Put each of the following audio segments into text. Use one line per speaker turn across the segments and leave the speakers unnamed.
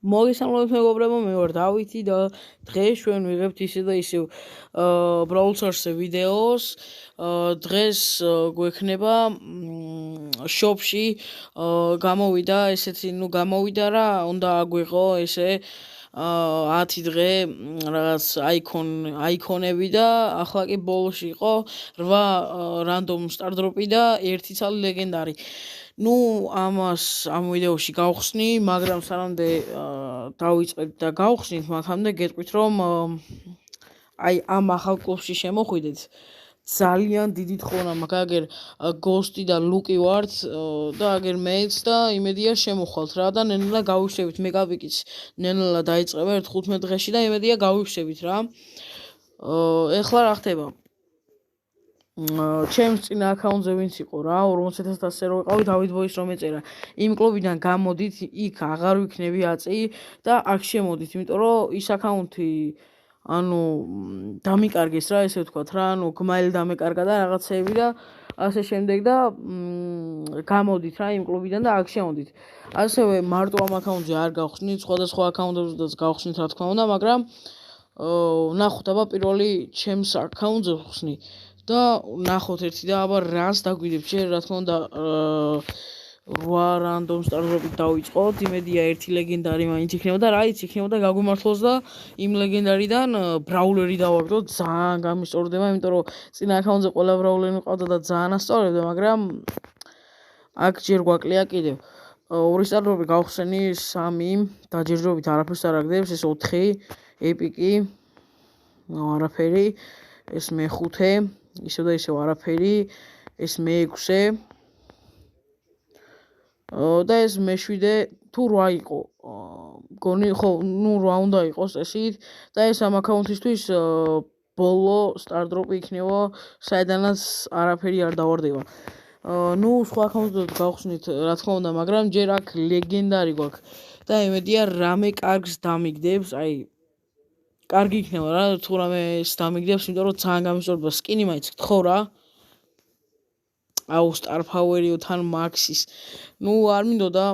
მოგესალმებით მეგობრებო, მე ვარ დავითი და დღეს ჩვენ ვიღებთ ისე და ისევ Brawl Stars-ზე ვიდეოს. დღეს გვექნება shop-ში გამოვიდა ესეთი, გამოვიდა რა, უნდა აგვიღო ესე 10 დღე რაღაც აიქონები და ახლა კი ბოლოში იყო 8 random star drop-ი და 1 ცალი ლეგენდარი. ამას ამ ვიდეოში გავხსნი, მაგრამ სანამდე დავიწყეთ და გავხსნით, მაგამდე გეტყვით, რომ ამ ახალ კლუბში შემოხვიდეთ. ძალიან დიდი თხოვნა მაქვს, აგერ გოსტი და ლუკი ვართ და აგერ მეც და იმედია შემოხვალთ რა და ნელა გავიშვებით, მეკაპიკიც ნელა დაიწყება 15 დღეში და იმედია გავიშვებით რა. ეხლა რა ხდება? ჩემს წინა აკაუნტზე ვინც იყო რა 40000-ზე რო ვიყავი დავით ბოის რომ ეწერა იმ კლუბიდან გამოდით იქ აღარ ვიქნები აწი და აქ შემოდით იმიტომ რომ ის აკაუნტი დამიკარგეს რა ესე ვთქვათ რა გმაილი დამეკარგა და რაღაცეები და ასე შემდეგ და გამოდით რა იმ კლუბიდან და აქ შემოდით ასევე მარტო ამ აკაუნტზე არ გავხსნით სხვადასხვა აკაუნტებზეც გავხსნით რა თქმა უნდა მაგრამ ნახოთ აბა პირველი ჩემს აკაუნტზე ვხსნი და ნახოთ ერთი და აბა რას დაგვიდებთ ჯერ რა თქმა უნდა 8 random star drop-ით დავიწყოთ იმედია ერთი ლეგენდარი მაინც იქნება და რაიც იქნება გაგვიმართლოს და იმ ლეგენდარიდან ბრაულერი დავაგდოთ ძალიან გამისწორდება იმიტომ რომ წინა აკაუნტზე ყველა ბრაულერი მიყავდა და ძალიან ასწორებდა მაგრამ აქ ჯერ გვაკლია კიდევ 2 star drop-ი გავხსენი 3 დაჯერჯერობით არაფერს არ აგდებს ეს 4 ეპიკი არაფერი ეს მე-5 ისევ და ისევ არაფერი ეს მე-6 და ეს მე-7 თუ 8 იყო გონი ხო 8 უნდა იყოს ესით და ეს ამ აკაუნტისთვის ბოლო star drop-ი იქნება საიდანაც არაფერი არ დავარდება სხვა აკაუნტზე გავხსნით რა თქმა უნდა მაგრამ ჯერ აქ ლეგენდარი გვაქვს და იმედია რამე კარგს დამიგდებს აი კარგი იქნება რა თუ რამე დამიგდებს იმიტომ რომ ძალიან გამისწორება სკინი მაინც გთხოვ რა აუ star power-იო თან მაქსის არ მინდოდა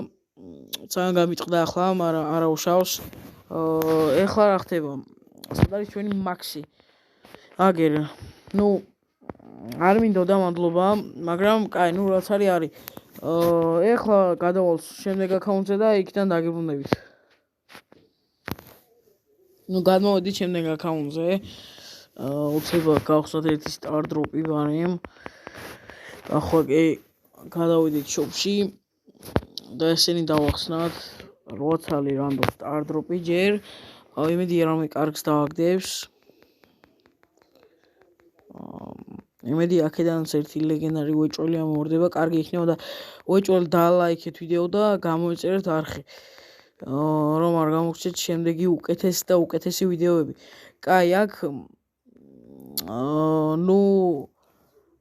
ძალიან გამიტყდა ახლა მაგრამ არა უშავს ეხლა რა ხდება სად არის ჩვენი მაქსი აგერ არ მინდოდა მადლობა მაგრამ კაი რაც არის ეხლა გადავალ შემდეგ აკაუნტზე და იქიდან დაგიბრუნდებით გადმოვედით შემდეგ აკაუნტზე უცებ გავხსნათ ერთი star drop-ი ვარემ ახლა კი გადავიდით shop-ში და ესენი დავახსნათ 8 ცალი random star drop-ი ჯერ იმედია რომ კარგს დააგდებს იმედია აქედანაც ერთი ლეგენდარი უეჭველი ამოვარდება კარგი იქნება და უეჭველი დალაიქეთ ვიდეო და გამოიწერეთ არხი რომ არ გამოგჩეთ შემდეგი უკეთესი და უკეთესი ვიდეოები. კაი, აქ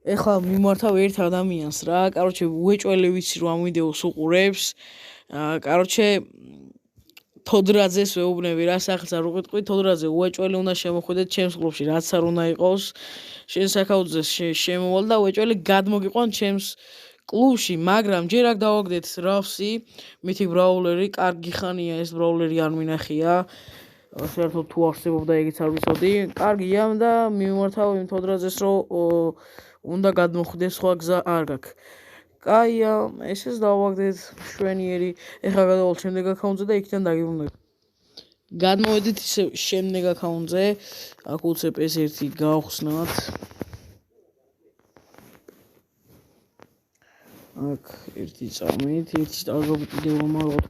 ეხლა მიმართავ ერთ ადამიანს რა. კაროჩე, უეჭველი ვიცი რომ ამ ვიდეოს უყურებს. კაროჩე, თოდრაძეს ვეუბნები რა, სახელს არ უყიტყვი, თოდრაძე უეჭველი უნდა შემოხვიდეთ ჩემს კლუბში, რაც არ უნდა იყოს. შენს აკაუნტზე შემოვალ და უეჭველი გადმოგიყვან ჩემს კლუბში, მაგრამ ჯერ აქ დავაგდეთ რავსი, მითი ბრაულერი, კარგი ხანია ეს ბრაულერი არ მინახია. საერთოდ თუ არსებობდა ეგეც არ ვიცოდი. კარგია და მიმართავ იმ თოდრაძეს რომ უნდა გადმოხვდეს სხვა გზა არ გაქვს. კაია, ესეც დავაგდეთ შვენიერი. ეხლა გადავალ შემდეგ აკაუნტზე და იქიდან დაგიბრუნდებით. გადმოვედით ისე შემდეგ აკაუნტზე. აქ უცებ ეს ერთი გავხსნათ. აქ ერთი წამით, ერთი star drop-ი კიდევ ვამაყობთ.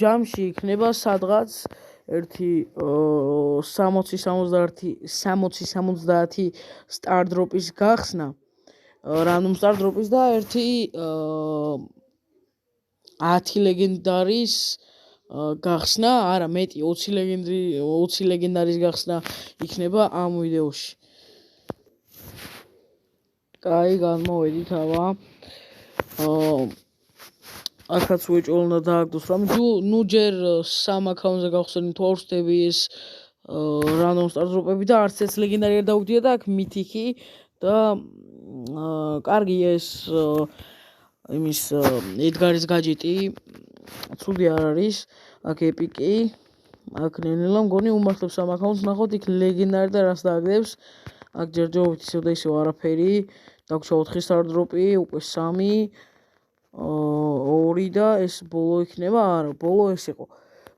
ჯამში იქნება სადღაც ერთი 60-70 star drop-ის გახსნა. random star drop-ის და ერთი 10 ლეგენდარის გახსნა, არა მეტი 20 ლეგენდარის გახსნა იქნება ამ ვიდეოში. კაი, გადმოვედით აბა. აქაც უეჭველი უნდა დააგდოს რომ ჯერ 3 აკაუნტზე გავხსენით თუ არ ვხდები ეს random star drop-ები და არც ეს ლეგენდარი არ დავდია და აქ მითიკი და კარგი ეს იმის ედგარის გაჯეტი ცუდი არ არის. აქ ეპიკი, აქ ნენელა მგონი უმართლებს ამ აკაუნტს ნახოთ, იქ ლეგენდარი და რას დააგდებს. აქ ჯერჯერობით ისევ და ისევ არაფერი. დაგვრჩა 4 სტარდროპი, უკვე 3, 2 და ეს ბოლო იქნება, არა, ბოლო ეს იყო.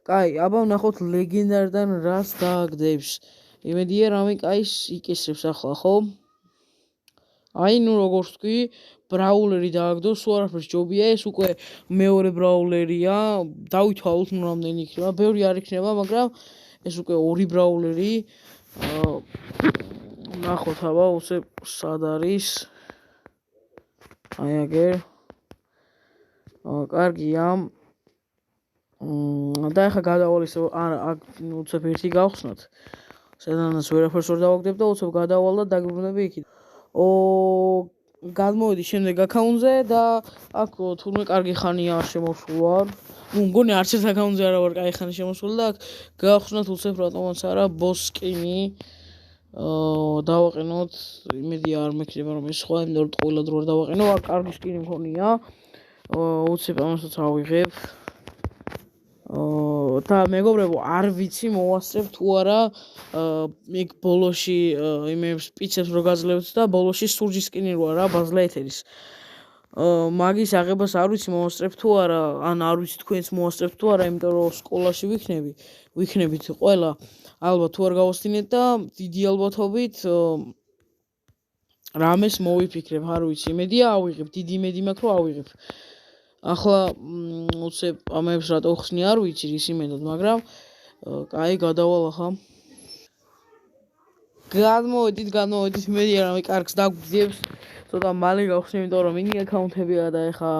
კაი, აბა ვნახოთ ლეგენდარიდან რას დააგდებს. იმედია რამე კაის იკისრებს ახლა, ხო? აი, ნუ როგორც თქვი, ბრაულერი დააგდო, სულ არაფერს ჯობია, ეს უკვე მეორე ბრაულერია, დავითვალოთ ნუ რამდენი იქნება, ბევრი არ იქნება, მაგრამ ეს უკვე 2 ბრაულერი. ნახოთ აბა, უცებ სად არის. აი აგერ. კარგია. და ახლა გადავალ ისე, არა, უცებ ერთი გავხსნათ. სადანაც ვერაფერს ვერ დავაგდებ და უცებ გადავალ და დაგიბრუნები იქით. გადმოვედი შემდეგ აკაუნტზე და აქ თურმე კარგი ხანია არ შემოსულა. ნუ მგონი არც ერთ აკაუნტზე არა ვარ კარგი ხანი შემოსული და აქ გავხსნათ უცებ რატომაც არა ბოსკინი. დავაყენოთ, იმედია არ მექნება რომ ეს სხვა, იმიტომ რომ ყოველდღურად რო დავაყენო, აქ კარგი სკინი მქონია. უცებ ამასაც ავიღებ. და მეგობრებო, არ ვიცი მოვასწრებ თუ არა იქ ბოლოში იმებს პიცებს რო გაძლევთ და ბოლოში სურჯი სკინი რო არა ბაზლაეთერის. მაგის აღებას არ ვიცი მოვასწრებ თუ არა, ან არ ვიცი თქვენც მოვასწრებთ თუ არა, იმიტომ რომ სკოლაში ვიქნებით ყველა. ალბათ თუ არ გავასწინეთ და დიდი ალბათობით რამეს მოვიფიქრებ, არ ვიცი, იმედია ავიღებ, დიდი იმედი მაქვს რომ ავიღებ. ახლა უცებ ამებს რატო ხსნი არ ვიცი რის იმედად, მაგრამ კაი გადავალ ახლა. გადმოვედით, იმედია რომ კარგს დაგვიძიებს. ცოტა მალე გავხსნი, იმიტომ რომ მინი აკაუნტებია და ეხა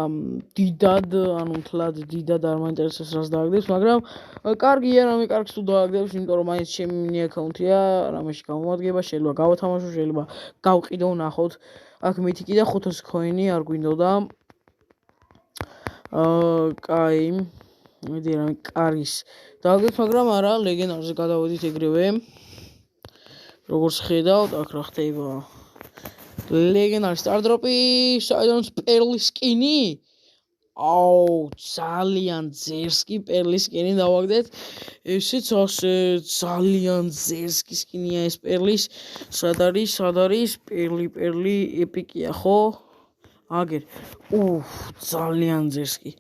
დიდად, ანუ თლად დიდად არ მაინტერესებს რას დააგდებს, მაგრამ კარგია რომ კარგს თუ დააგდებს, იმიტომ რომ მაინც ჩემი მინი აკაუნტია, რამეში გამომადგება, შეიძლება გავათამაშო, შეიძლება გავყიდო, ნახოთ. აქ მითიკი და 500 ქოინი არ გვინდოდა. კაი, იმედია რომ კარგის დააგდებს, მაგრამ არა, ლეგენდარზე გადავედით ეგრევე. როგორც ხედავთ, აქ რა ხდება? ლეგენდარი სტარდროპი, საიდანაც პერლის სკინი. ძალიან ძერსკი პერლის სკინი დავაგდეთ. ესეც ასე ძალიან ძერსკი სკინია ეს პერლის. სად არის? პერლი ეპიკია, ხო? აგერ. ძალიან ძერსკი.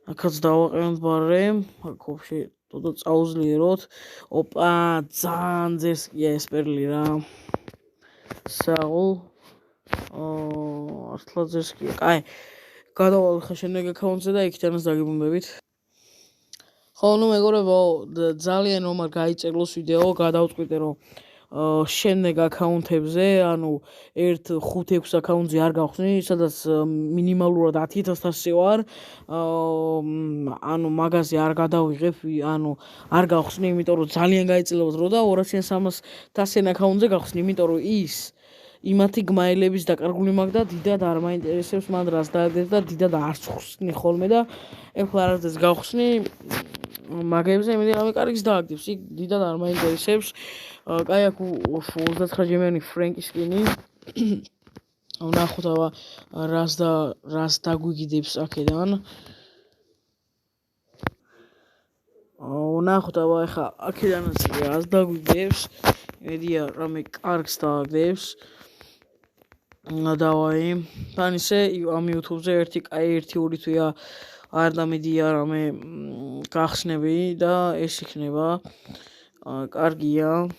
აქაც დავაყენოთ ბარე. აქ ვაფშე ტოტო წაუძლიეროთ. ოპა, ძალიან ძერსკია ეს პერლი რა. საღო ართლა ძერსკია. კაი. გადავალ ხა შემდეგ აკაუნტზე და იქითანაც დაგიბრუნდებით. ხო, ნუ მეგობრებო, ძალიან რომ არ გაიწერლოს ვიდეო, გადავწყვიტე რომ შემდეგ აკაუნტებზე, ანუ 1-5-6 აკაუნტზე არ გავხსნი, სადაც მინიმალურად 10,000-ზე ვარ. ანუ მაგაზე არ გადავიღებ, ანუ არ გავხსნი, იმიტომ რომ ძალიან გაიწერლოს დრო და 200-300 აკაუნტზე გავხსნი, იმიტომ რომ ის იმათი გმაილების დაკარგული მაქვს და დიდად არ მაინტერესებს მან რას დააგდებს და დიდად არც ხსნი ხოლმე და ეხლა არასდროს გავხსნი მაგებზე, იმედია რომ კარგს დააგდებს, იქ დიდად არ მაინტერესებს. კაი, აქ 39 ჯემიანი ფრენკი სკინი. ვნახოთ აბა რას დაგვიგიდებს აქედან. ვნახოთ აბა ეხა აქედანაც რას დაგვიგდებს. იმედია რომ კარგს დააგდებს. დავაი, თან ისე ამ YouTube-ზე 1-2 თვეა არ დამედია რამე გახსნები და ეს იქნება კარგია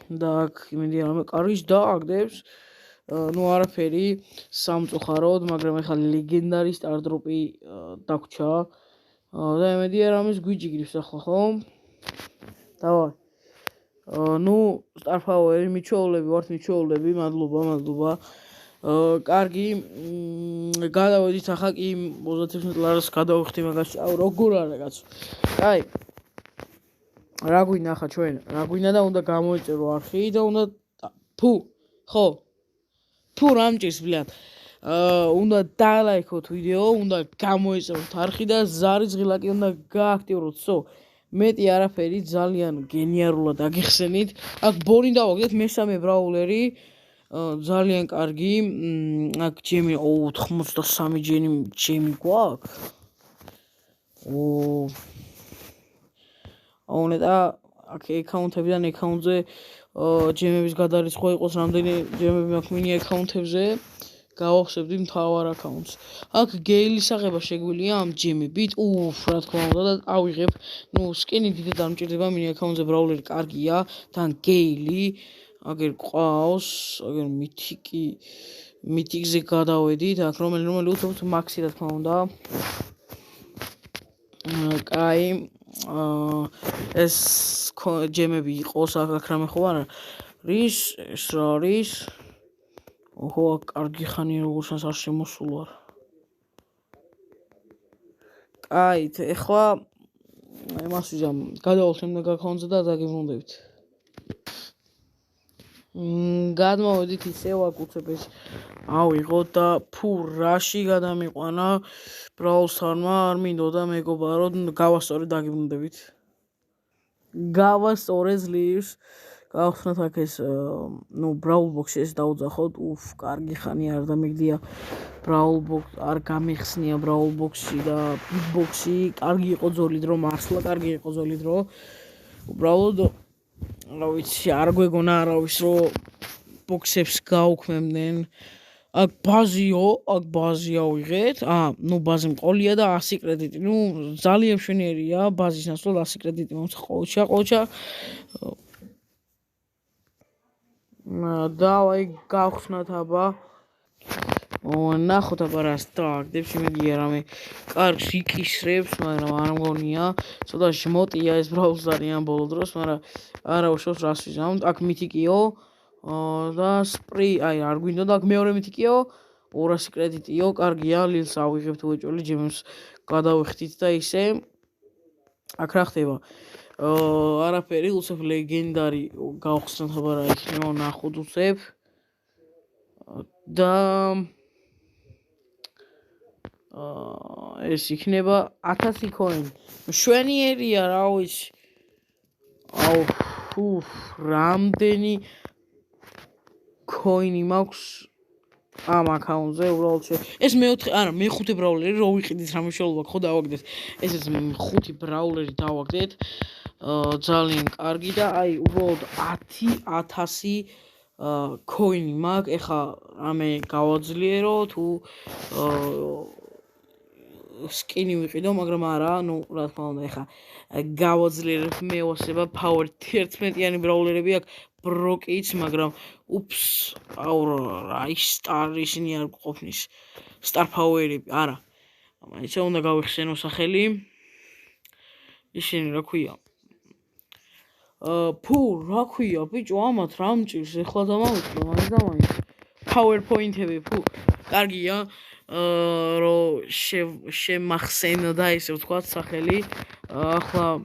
და აქ იმედია რომ კარგის დააგდებს. ნუ არაფერი სამწუხაროდ, მაგრამ ეხლა ლეგენდარი სტარდროპი დაგვრჩა და იმედია რომ ეს გვიჯიგრებს ახლა, ხო? დავაი. ნუ სტარფაუერი მიჩვეულები, მადლობა. კარგი, გადავედით ახლა კი 36 ლარას გადავიხდი მაგას. როგორ არა კაცო. კაი. რა გვინდა ახლა ჩვენ? რა გვინდა და უნდა გამოიწერო არხი და უნდა ხო? თუ რამჭირს ბლად. უნდა დალაიქოთ ვიდეო, უნდა გამოიწეროთ არხი და ზარი ზღილაკი უნდა გააქტიუროთ, სო. მეტი არაფერი, ძალიან გენიალურად აგიხსენით. აქ ბონი დავაგდეთ, მესამე ბრაულერი. ძალიან კარგი. აქ ჯემი 83 ჯემი გვაქვს. აუნეტა აქ აკაუნტებიდან აკაუნტზე ჯემების გადარიცხვა იყოს რამდენი ჯემები მაქვს მინი აკაუნტებზე გავახსებდი მთავარ აკაუნტს. აქ გეილის აღება შეგვიძლია ამ ჯემებით. რა თქმა უნდა და ავიღებ. სკინი დიდად არ მჭირდება მინი აკაუნტზე ბრაულერი კარგია. თან გეილი აგერ ყავს, აგერ მითიკზე გადავედით. აქ რომელი უცებ მაქსი რა თქმა უნდა. კაი ეს ჯემები იყოს აქ რამე ხო არა. რის ეს რა არის? კარგი ხანი როგორცაც არ შემოსულ ვარ. კაით, ეხლა იმას ვიზამ, გადავალ შემდეგ აკაუნტზე და დაგიბრუნდებით. გადმოვედით ისევ აქ უცებ ეს ავიღოთ და რაში გადამიყვანა Brawl Stars-მა არ მინდოდა მეგობარო, გავასწორე დაგიბრუნდებით. გავასწორე ძლივს. გავხსნათ აქ ეს Brawl Box-ი ეს დავძახოთ. კარგი ხანი არ დამიგდია Brawl Box, არ გამიხსნია Brawl Box-ი და Big Box-ი. კარგი იყო ძველი დრო, მართლა კარგი იყო ძველი დრო. უბრალოდ რა ვიცი, არ გვეგონა არავის რომ ბოქსებს გაუქმებდნენ. აქ ბაზი ავიღეთ. ბაზი მყოლია და 100 კრედიტი. ძალიან მშვენიერია ბაზის ნაცვლად 100 კრედიტი მომცა ყოჩა. დავაი გავხსნათ აბა. ნახოთ აბა რას დააგდებს, იმედია რამე კარგს იკისრებს, მაგრამ არ მგონია. ცოტა ჟმოტია ეს Brawl Stars-იან ბოლო დროს, მაგრამ არა უშავს რას ვიზამთ. აქ მითიკიო და სპრი, არ გვინდოდა აქ მეორე მითიკიო, 200 კრედიტიო, კარგია, ლილს ავიღებთ უეჭველი ჯემებს გადავიხდით და ისე. აქ რა ხდება? არაფერი, უცებ ლეგენდარი გავხსნათ აბა რა იქნება, ნახოთ უცებ. და ეს იქნება 1000 coin. მშვენიერია რა ვიცი. რამდენი coin-ი მაქვს ამ აკაუნტზე უბრალოდ ეს მეხუთე ბრაულერი რო ვიყიდით რა მნიშვნელობა ხო დავაგდეთ. ესეც 5 ბრაულერი დავაგდეთ. ძალიან კარგი და უბრალოდ 10,000 coin-ი მაქვს. ეხა რამე გავაძლიერო თუ სკინი ვიყიდო, მაგრამ არა, რა თქმა უნდა, ეხა გავაძლიერებ მეოსება power 11-იანი ბრაულერები აქვს ბროკიც, მაგრამ star ისინი არ ყოფნის star power-ები, არა. ისე უნდა გავიხსენო სახელი. ისინი რა ქვია? რა ქვია, ბიჭო, ამათ რა მჭირს, ეხლა დამავიწყდა, მაინც power point-ები, კარგია. რომ შემახსენდა ისე ვთქვათ სახელი. ახლა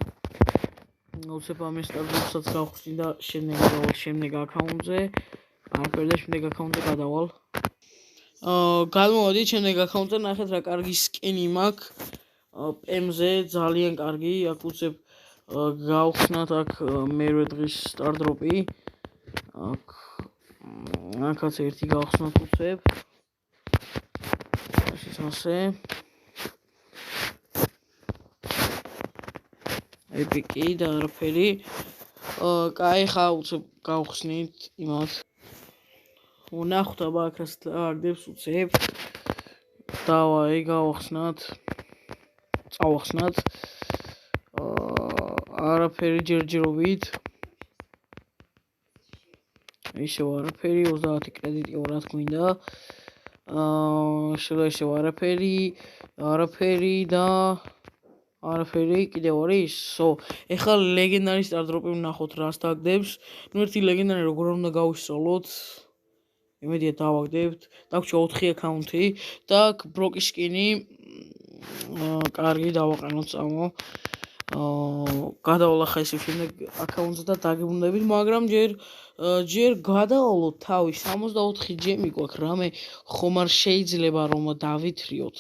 უცებ ამ სტარტაპსაც გავხსნი და შემდეგ აკაუნტზე. არაფერი და შემდეგ აკაუნტზე გადავალ. გადმოვედით შემდეგ აკაუნტზე, ნახეთ რა კარგი სკინი მაქვს. PM-ზე ძალიან კარგი. აქ უცებ გავხსნათ აქ მერვე დღის სტარტდროპი. აქაც ერთი გავხსნათ უცებ. ასე ეპიკი და არაფერი. კაი, ხა უცებ გავხსნით იმას. ნახოთ აბა აქ რას დააგდებს უცებ. დავაი გავახსნათ. წავახსნათ. არაფერი ჯერჯერობით. ისევ არაფერი 30 კრედიტი რაც გვინდა. ისევ არაფერი და არაფერი კიდევ არის. ეხლა ლეგენდარი სტარტდროპი ვნახოთ რას დააგდებს. ერთი ლეგენდარი როგორ უნდა გავისწავლოთ. იმედია დავაგდებთ. დაგვრჩა 4 აკაუნტი და ბროკის სკინი კარგი დავაყენოთ წამო. გადავალახა ისე შემდეგ აკაუნტზე და დაგიბრუნდებით, მაგრამ ჯერ გადავალოთ თავი 64 ჯემი გვაქვს, რამე ხომ არ შეიძლება რომ დავითრიოთ.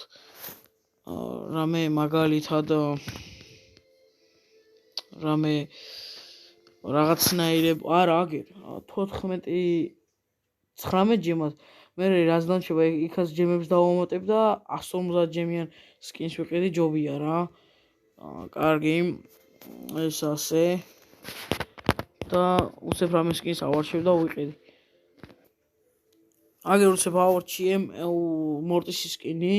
რამე მაგალითად რამე რაღაცნაირებ არა აგერ 19 ჯემად მე რაც დამჩება იქაც ჯემებს დავამატებ და 150 ჯემიან სკინს ვიყიდი ჯობია რა. კარგი ეს ასე და უცებ რამე სკინს ავარჩევ და ვიყიდი აგერ უცებ ავარჩიე მორტისის სკინი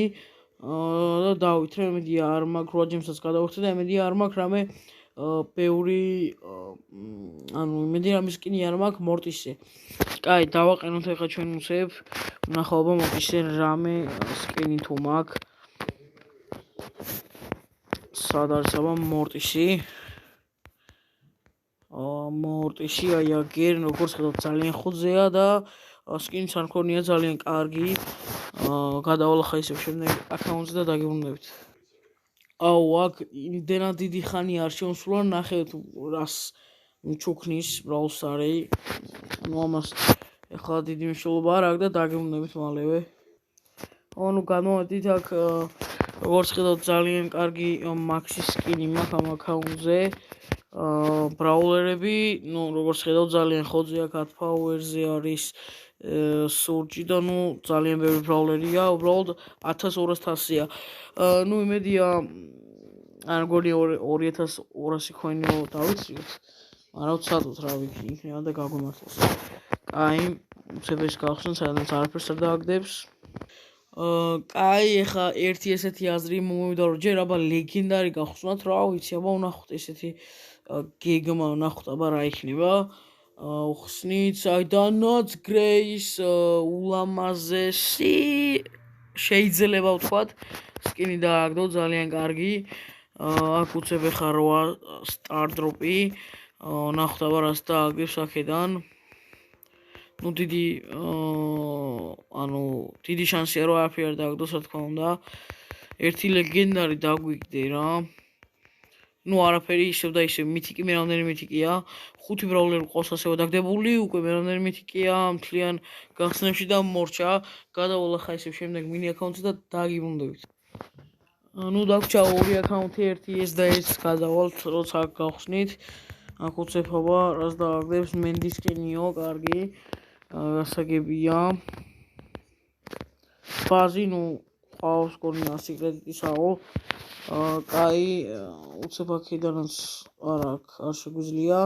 და დავითრე მედია არ მაქვს როაჯემსაც გადავხდი და მედია არ მაქვს რამე ბევრი ანუ მედია რამე სკინი არ მაქვს მორტისზე კაი დავაყენოთ ახლა ჩვენ უცებ ნახავობა მორტისზე რამე სკინი თუ მაქვს სად არის აბა მორტისი მორტისი აი აგერ როგორც ხედავთ ძალიან ხუძეა და სკინიც არ მქონია ძალიან კარგი გადავალახა ისევ შემდეგ აკაუნტზე და დაგებრუნდებით აუ აქ იმდენად დიდი ხანი არ შემოსულა ნახეთ რას ჩუქნის ბრაულსტარი ну ამას ეხლა დიდი მნიშვნელობა არ აქვს და დაგებრუნდებით მალევე ანუ გამოვედით აქ როგორც ხედავთ ძალიან კარგი მაქსის სკინი მაქვს ამ აკაუნტზე ბრაულერები ну როგორც ხედავთ ძალიან ხოძე აქ 10 ფაუერზე არის სურჯი და ну ძალიან ბევრი ბრაულერია უბრალოდ 1200-ია ну იმედია არ გონი 2200 ქონიო დავიცრიოთ მაგრამ ვცადოთ რა ვიცი იქნება და გაგვიმართლოს კაი უცებ ეს გავხსნათ სადაც არაფერს არ დააგდებს კაი ეხა ერთი ესეთი აზრი მომივიდა რომ ჯერ აბა ლეგენდარი გავხსნათ რა ვიცი აბა ვნახოთ ესეთი გეგმა ვნახოთ აბა რა იქნება უხსნით საიდანაც გრეის ულამაზესი შეიძლება ვთქვათ სკინი დააგდო ძალიან კარგი აქ უცებ ეხა 8 სტარდროპი ნახოთ აბა რას დააგდებს აქედან ну დიდი ანუ დიდი შანსია რომ არაფერი არ დააგდოს რა თქმა უნდა ერთი ლეგენდარი დაგვიგდე რა ну არაფერი ისევ და ისევ მითიკი მე რამდენი მითიკია 5 ბრაულერი ყავს ასევე დაგდებული უკვე მე რამდენი მითიკია მთლიან გახსნებში და მორჩა გადავალახა ისევ შემდეგ მინი აკაუნტზე და დაგიბრუნდებით ну დაგვრჩა ორი აკაუნტი ერთი ეს და ეს გადავალთ როცა გავხსნით აქ უცებ აბა რას დააგდებს მენდის სკინიო კარგი გასაგებია ბაზი ну ყავს გონია სიკრეტისაო კაი უცებ აქედანაც არ შეგვიძლია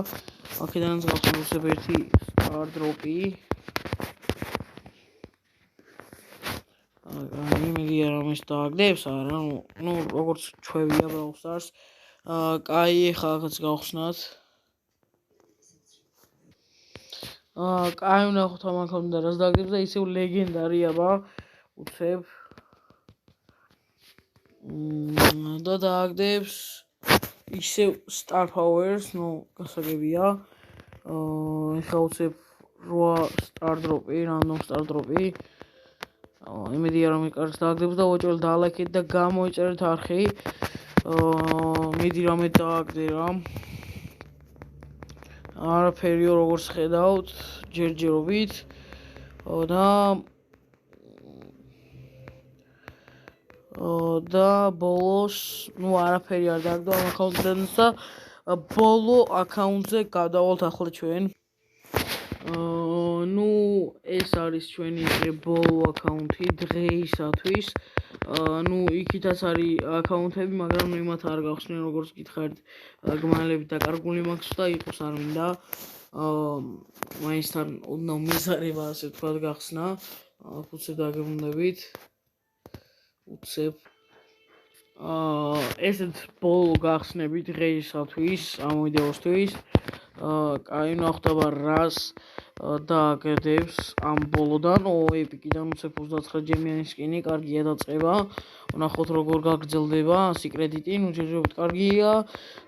აქედანაც გავხსნით უცებ ერთი სტარდროპი იმედია რომ ეს დააგდებს არა ну როგორც ჩვევია ბრაულსტარს კაი ეხლა აქაც გავხსნათ კაი ვნახოთ ამ აკაუნტზე რას დააგდებს და ისევ ლეგენდარი აბა უცებ და დააგდებს ისევ star powers ну გასაგებია ეხლა უცებ 8 სტარდროპი random სტარდროპი იმედია რომ იკარს დააგდებს და უჭირთ დალაიქეთ და გამოიწერეთ არხი მიდი რამე დააგდე რა არაფერიო როგორც ხედავთ ჯერჯერობით და ბოლოს ну არაფერი არ დააგდო ამ აკაუნტიდან და ბოლო აკაუნტზე გადავალთ ახლა ჩვენ ну ეს არის ჩვენი ბოლო აკაუნტი დღეისათვის ну იქითაც არის აკაუნტები მაგრამ ну იმათ არ გავხსნი როგორც გითხარით გმანლებით დაკარგული მაქვს და იყოს არ მინდა მაინცთან უნდა მიზარება ასე ვთქვათ გახსნა უცებ დაგებრუნდებით უცებ ესეც ბოლო გახსნები დღეისათვის ამ ვიდეოსთვის კაი ნახოთ აბა რას დააგდებს ამ ბოლოდან ეპიკიდან უცებ 29 ჯემიანი სკინი კარგია დაწყება ვნახოთ როგორ გაგრძელდება სიკრედიტი ну ჯერჯერობით კარგია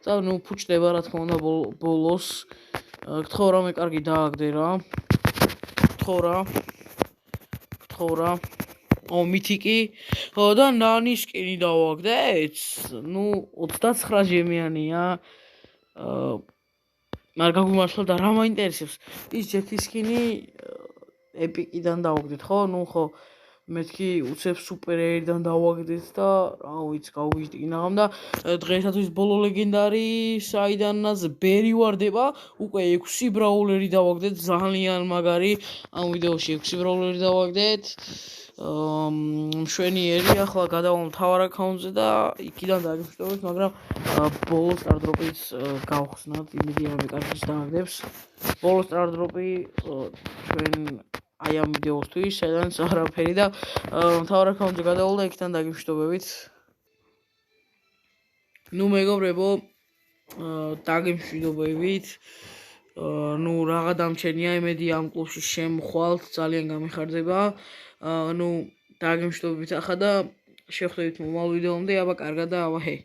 და ну ფუჭდება რა თქმა უნდა ბოლოს გთხოვ რამე კარგი დააგდე რა გთხოვ რა მითიკი და ნანი სკინი დავაგდეთ ну 29 ჯემიანია არ გაგვიმართლა და რა მაინტერესებს ის ჯექის სკინი ეპიკიდან დავაგდეთ ხო ну ხო მეთქი უცებ სუპერერიდან დავაგდეთ და რა ვიცი გავგვიჭდინაღამ და დღეისათვის ბოლო ლეგენდარი საიდანაც ბერი ვარდება უკვე 6 ბრაულერი დავაგდეთ ძალიან მაგარი ამ ვიდეოში 6 ბრაულერი დავაგდეთ მშვენიერი. ახლა გადავალ მთავარ აკაუნტზე და იქიდან დაგიმშვიდობთ, მაგრამ ბოლო სტარდროპის გავხსნათ, იმედია მე კარგის დამაგდებს. ბოლო სტარდროპი ჩვენ აი ამ ვიდეოსთვის, სადაც არაფერი და მთავარ აკაუნტზე გადავალ და იქიდან დაგიმშვიდობებით. ნუ მეგობრებო, დაგიმშვიდობებით. ნუ რაღა დამჩენია, იმედი ამ კლუბში შემხვალთ, ძალიან გამიხარდება. ნუ დაგიმშვიდობებით ახლა და შევხვდებით მომავალ ვიდეომდე, აბა კარგად და აბა ჰე.